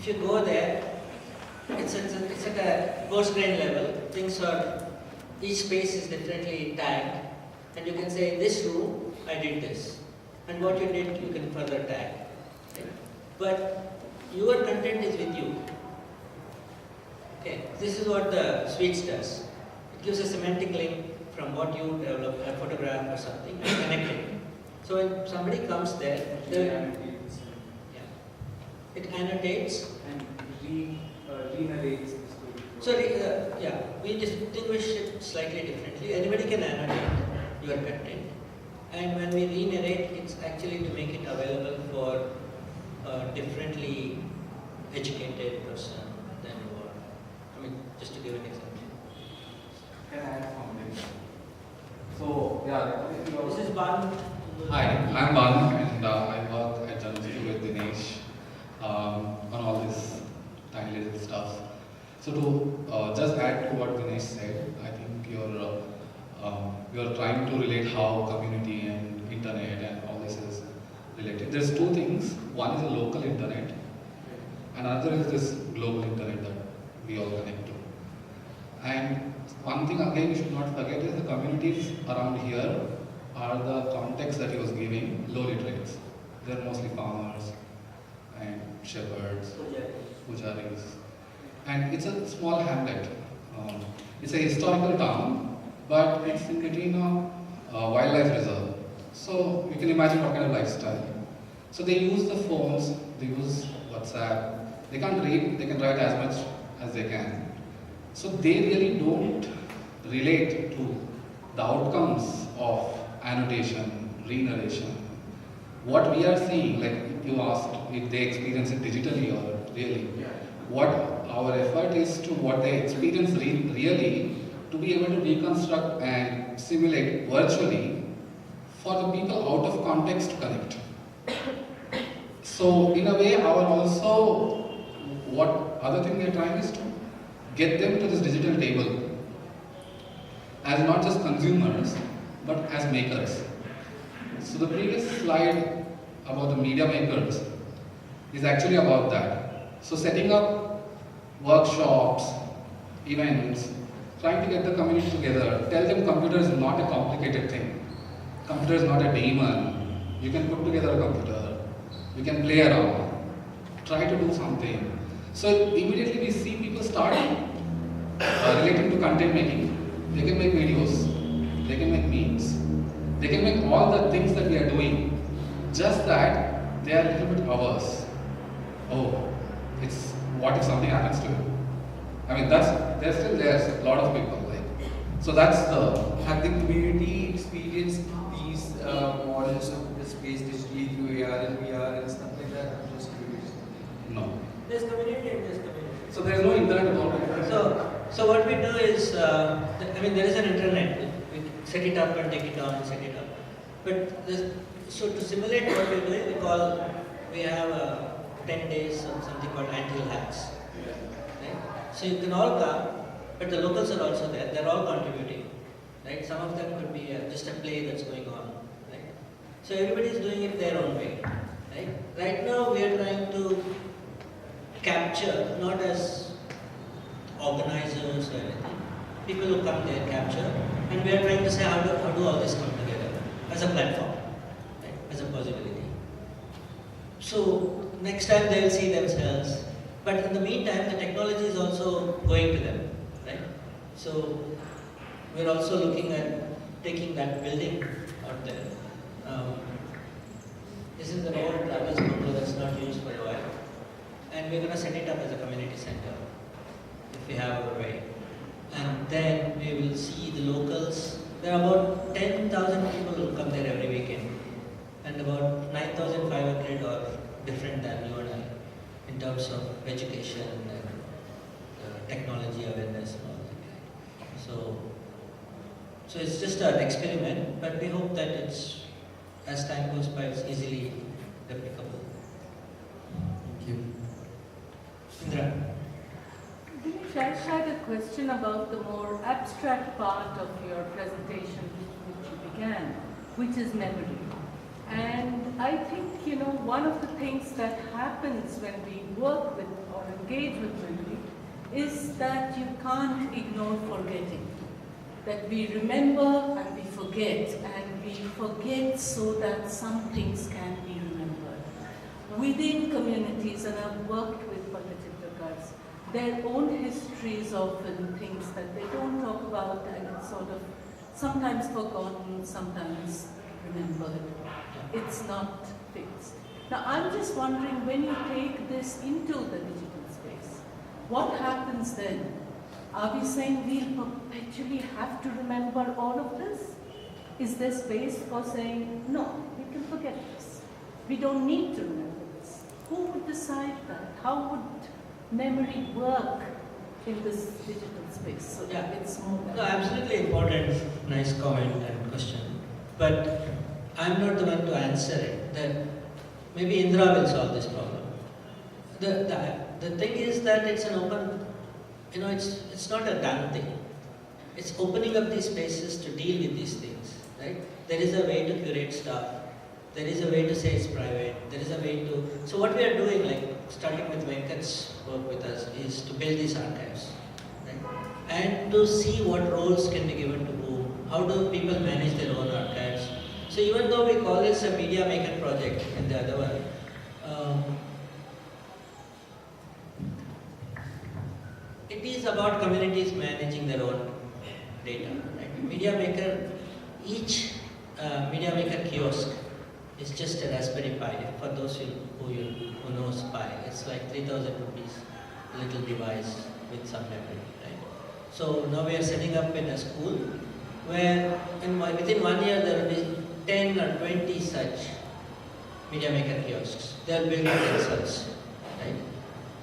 if you go there, it's at a coarse grain level. Things are, each space is differently tagged, and you can say, in this room, I did this. And what you did, you can further tag. Right? But your content is with you. Okay, this is what the suites does. It gives a semantic link from what you develop, a photograph or something, and connect it. So when somebody comes there, it annotates and re-narrates the story. So we distinguish it slightly differently. Anybody can annotate your content, and when we re-narrate, it's actually to make it available for a differently educated person than you are. I mean, just to give an example. Can I add something? So, yeah, This is Banu. Hi, I'm Banu, and I work at Janastu with Dinesh on all this tiny little stuff. So to just add to what Dinesh said, I think you're trying to relate how community and internet and all this is related. There's two things. One is a local internet, and another is this global internet that we all connect to. And one thing again you should not forget is the communities around here are the context that he was giving, low literates. They're mostly farmers and shepherds, pujaris. And it's a small hamlet. It's a historical town, but it's in between a wildlife reserve. So you can imagine what kind of lifestyle. So they use the phones, they use WhatsApp. They can't read, they can write as much as they can. So they really don't relate to the outcomes of annotation, re-narration. What we are seeing, like you asked if they experience it digitally or really, what our effort is to what they experience really to be able to reconstruct and simulate virtually for the people out of context to connect. So in a way, our also, what other thing we are trying is to get them to this digital table as not just consumers, but as makers. So the previous slide about the media makers is actually about that. So setting up workshops, events, trying to get the community together, tell them computer is not a complicated thing. Computer is not a demon. You can put together a computer. You can play around. Try to do something. So immediately we see people start relating to content making. They can make videos. They can make memes. They can make all the things that we are doing. Just that they are a little bit ours. Oh, it's what if something happens to you? I mean, there's a lot of people like. So that's the. Have the community experienced these models of the space digitally through AR and VR and stuff like that? I'm just curious. No. There's community and there's community. So there is no internet about it. So what we do is, there is an internet. We set it up and take it down and set it up. But so to simulate what we're doing, we have 10 days of something called anti hacks. Right? So you can all come, but the locals are also there. They're all contributing. Right? Some of them could be just a play that's going on. Right? So everybody is doing it their own way. Right? Right now we are trying to capture, not as organizers or anything, people who come there capture, and we are trying to say how do all this come together as a platform, right? As a possibility. So next time they will see themselves, but in the meantime the technology is also going to them, right? So we're also looking at taking that building out there. This is an old Travis bungalow that's not used for a while, and we're going to set it up as a community center if we have our way. And then we will see the locals. There are about 10,000 people who come there every weekend, and about 9,500 are different than you and I in terms of education and technology awareness and all that. So it's just an experiment, but we hope that it's, as time goes by, it's easily replicable. Thank you. Indra. Dinesh, I had a question about the more abstract part of your presentation which you began, which is memory. And And I think, one of the things that happens when we work with or engage with memory is that you can't ignore forgetting. That we remember and we forget, and we forget so that some things can be remembered. Within communities, and I've worked with Pattachitrakars, their own histories often things that they don't talk about, and it's sort of sometimes forgotten, sometimes remembered. It's not fixed. Now I'm just wondering, when you take this into the digital space, what happens then? Are we saying we'll perpetually have to remember all of this? Is there space for saying, no, we can forget this. We don't need to remember this. Who would decide that? How would memory work in this digital space so that it's more than... No, absolutely important, nice comment and question. But I'm not the one to answer it. Maybe Indra will solve this problem. The thing is that it's an open, it's not a done thing. It's opening up these spaces to deal with these things, right? There is a way to curate stuff. There is a way to say it's private. There is a way to... So what we are doing, like starting with Venkat's work with us, is to build these archives, right? And to see what roles can be given to whom. How do people manage their own archives? So even though we call this a media maker project and the other one, it is about communities managing their own data. Right? Media maker, each media maker kiosk is just a Raspberry Pi. For those who knows Pi, it's like 3,000 rupees, little device with some memory. Right? So now we are setting up in a school where within 1 year there will be 10 or 20 such media maker kiosks. They are built themselves, right?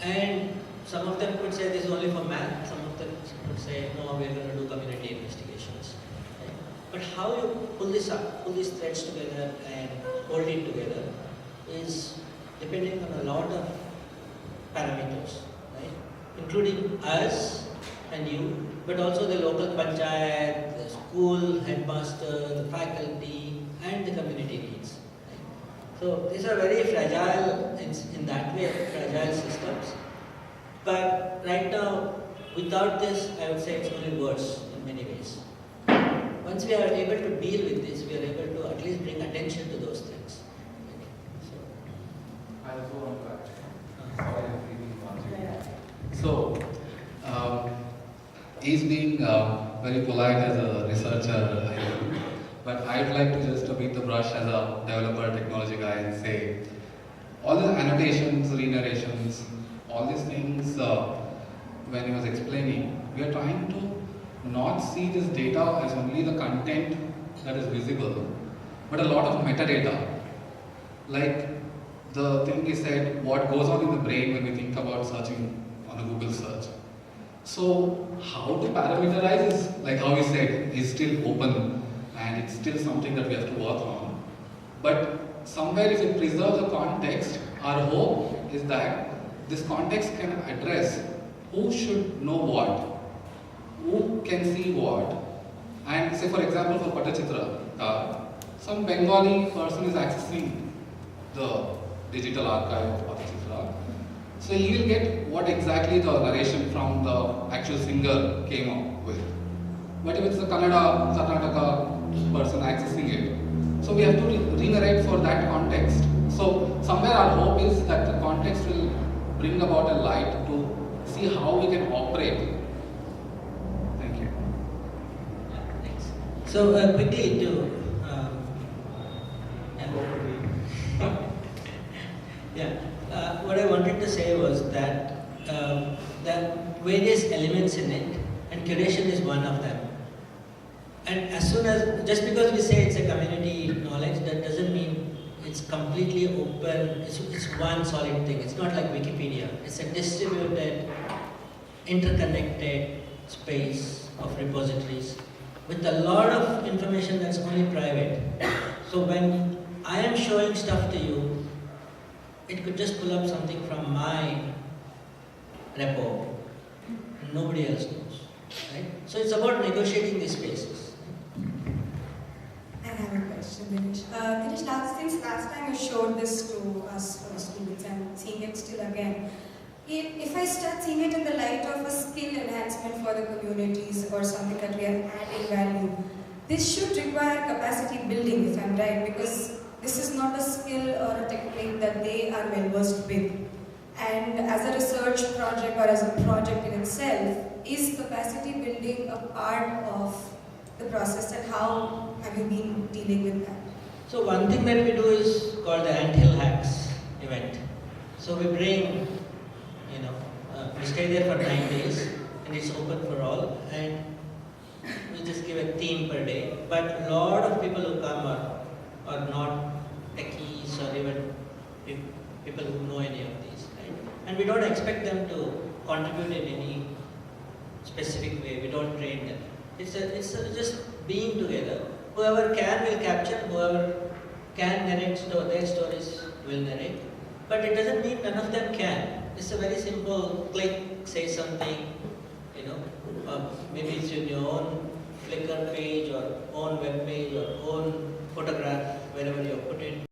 And some of them could say this is only for math. Some of them could say no, we are going to do community investigations. Right? But how you pull this up, pull these threads together and hold it together is depending on a lot of parameters, right? Including us and you, but also the local panchayat, the school headmaster, the faculty, and the community needs. Right? So these are very fragile, in that way, fragile systems. But right now, without this, I would say it's only worse in many ways. Once we are able to deal with this, we are able to at least bring attention to those things. Okay. So, I also want to add. Sorry, so, he's being very polite as a researcher, I think. But I'd like to just beat the brush as a developer, technology guy, and say all the annotations, re-narrations, all these things, when he was explaining, we are trying to not see this data as only the content that is visible, but a lot of metadata. Like the thing he said, what goes on in the brain when we think about searching on a Google search. So how to parameterize is, like how he said, is still open and it's still something that we have to work on. But somewhere if it preserves the context, our hope is that this context can address who should know what, who can see what. And say for example for Pattachitra, some Bengali person is accessing the digital archive of Pattachitra. So he will get what exactly the narration from the actual singer came up with. But if it's a Kannada, Karnataka person accessing it, so we have to re-narrate for that context. So somewhere our hope is that the context will bring about a light to see how we can operate. Thank you. yeah, thanks. So quickly to what I wanted to say was that there are various elements in it, and curation is one of them. And as soon as, just because we say it's a community knowledge, that doesn't mean it's completely open, it's one solid thing. It's not like Wikipedia. It's a distributed, interconnected space of repositories with a lot of information that's only private. So when I am showing stuff to you, it could just pull up something from my repo. Nobody else knows. Right? So it's about negotiating these spaces. I have a question. question, Dinesh. Dinesh, since last time you showed this to us for the students and seeing it still again, if I start seeing it in the light of a skill enhancement for the communities or something that we are adding value, this should require capacity building, if I'm right, because this is not a skill or a technique that they are well versed with. And as a research project or as a project in itself, is capacity building a part of the process, and how have you been dealing with that? So one thing that we do is called the Anthill Hacks event. So we bring, we stay there for 9 days and it's open for all, and we just give a theme per day. But a lot of people who come are not techies or even people who know any of these, right? And we don't expect them to contribute in any specific way. We don't train them. It's just being together. Whoever can will capture, whoever can narrate their stories will narrate. But it doesn't mean none of them can. It's a very simple click, say something, maybe it's in your own Flickr page or own website.